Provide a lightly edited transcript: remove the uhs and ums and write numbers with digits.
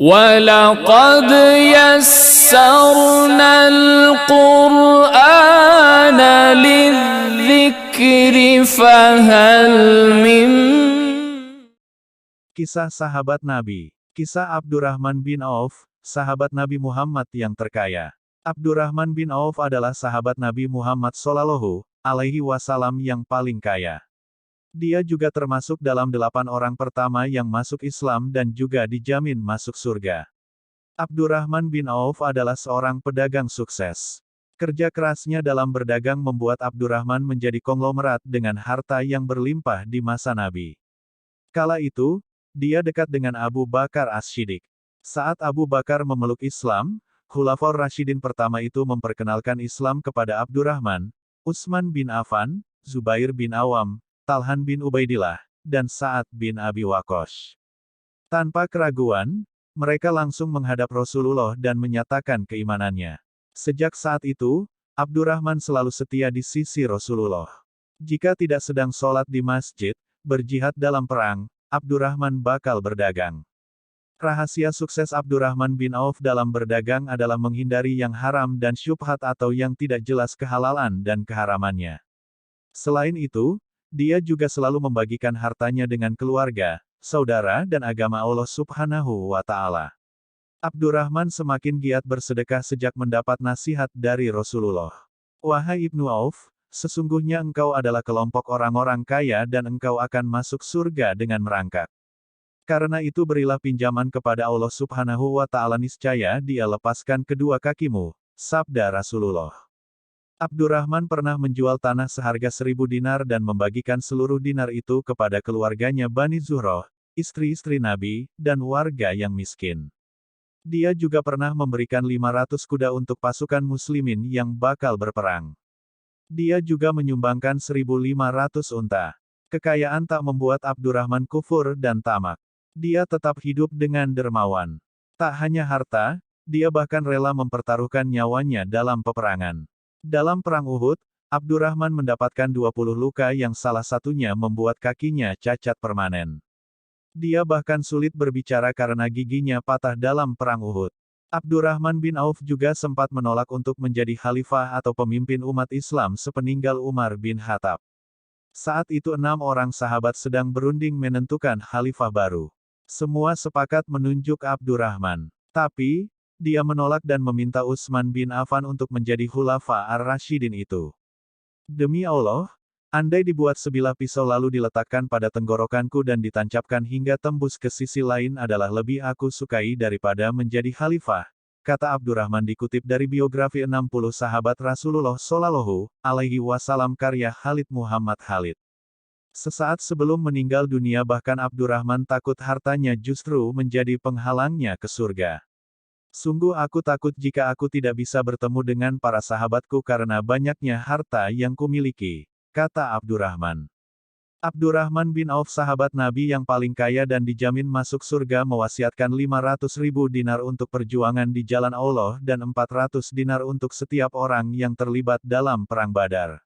وَلَقَدْ يَسَّرْنَا الْقُرْآنَ لِلذِّكْرِ فَهَلْ مِن. Kisah sahabat Nabi. Kisah Abdurrahman bin Auf, sahabat Nabi Muhammad yang terkaya. Abdurrahman bin Auf adalah sahabat Nabi Muhammad Shallallahu Alaihi Wasallam yang paling kaya. Dia juga termasuk dalam 8 orang pertama yang masuk Islam dan juga dijamin masuk surga. Abdurrahman bin Auf adalah seorang pedagang sukses. Kerja kerasnya dalam berdagang membuat Abdurrahman menjadi konglomerat dengan harta yang berlimpah di masa Nabi. Kala itu, dia dekat dengan Abu Bakar As-Siddiq. Saat Abu Bakar memeluk Islam, Khulafaur Rasyidin pertama itu memperkenalkan Islam kepada Abdurrahman, Utsman bin Affan, Zubair bin Awam, Talhan bin Ubaidillah, dan Sa'ad bin Abi Waqqas. Tanpa keraguan, mereka langsung menghadap Rasulullah dan menyatakan keimanannya. Sejak saat itu, Abdurrahman selalu setia di sisi Rasulullah. Jika tidak sedang sholat di masjid, berjihad dalam perang, Abdurrahman bakal berdagang. Rahasia sukses Abdurrahman bin Auf dalam berdagang adalah menghindari yang haram dan syubhat atau yang tidak jelas kehalalan dan keharamannya. Selain itu, dia juga selalu membagikan hartanya dengan keluarga, saudara dan agama Allah Subhanahu wa Ta'ala. Abdurrahman semakin giat bersedekah sejak mendapat nasihat dari Rasulullah. Wahai Ibnu Auf, sesungguhnya engkau adalah kelompok orang-orang kaya dan engkau akan masuk surga dengan merangkak. Karena itu berilah pinjaman kepada Allah Subhanahu wa Ta'ala, niscaya Dia lepaskan kedua kakimu, sabda Rasulullah. Abdurrahman pernah menjual tanah seharga 1000 dinar dan membagikan seluruh dinar itu kepada keluarganya Bani Zuhroh, istri-istri Nabi, dan warga yang miskin. Dia juga pernah memberikan 500 kuda untuk pasukan muslimin yang bakal berperang. Dia juga menyumbangkan 1500 unta. Kekayaan tak membuat Abdurrahman kufur dan tamak. Dia tetap hidup dengan dermawan. Tak hanya harta, dia bahkan rela mempertaruhkan nyawanya dalam peperangan. Dalam perang Uhud, Abdurrahman mendapatkan 20 luka yang salah satunya membuat kakinya cacat permanen. Dia bahkan sulit berbicara karena giginya patah dalam perang Uhud. Abdurrahman bin Auf juga sempat menolak untuk menjadi khalifah atau pemimpin umat Islam sepeninggal Umar bin Khattab. Saat itu 6 orang sahabat sedang berunding menentukan khalifah baru. Semua sepakat menunjuk Abdurrahman. Tapi, dia menolak dan meminta Utsman bin Affan untuk menjadi Khulafa ar-Rasyidin itu. Demi Allah, andai dibuat sebilah pisau lalu diletakkan pada tenggorokanku dan ditancapkan hingga tembus ke sisi lain adalah lebih aku sukai daripada menjadi khalifah, kata Abdurrahman dikutip dari biografi 60 sahabat Rasulullah Shallallahu Alaihi Wasallam karya Khalid Muhammad Khalid. Sesaat sebelum meninggal dunia bahkan Abdurrahman takut hartanya justru menjadi penghalangnya ke surga. Sungguh aku takut jika aku tidak bisa bertemu dengan para sahabatku karena banyaknya harta yang kumiliki, kata Abdurrahman. Abdurrahman bin Auf, sahabat Nabi yang paling kaya dan dijamin masuk surga, mewasiatkan 500.000 dinar untuk perjuangan di jalan Allah dan 400 dinar untuk setiap orang yang terlibat dalam perang Badar.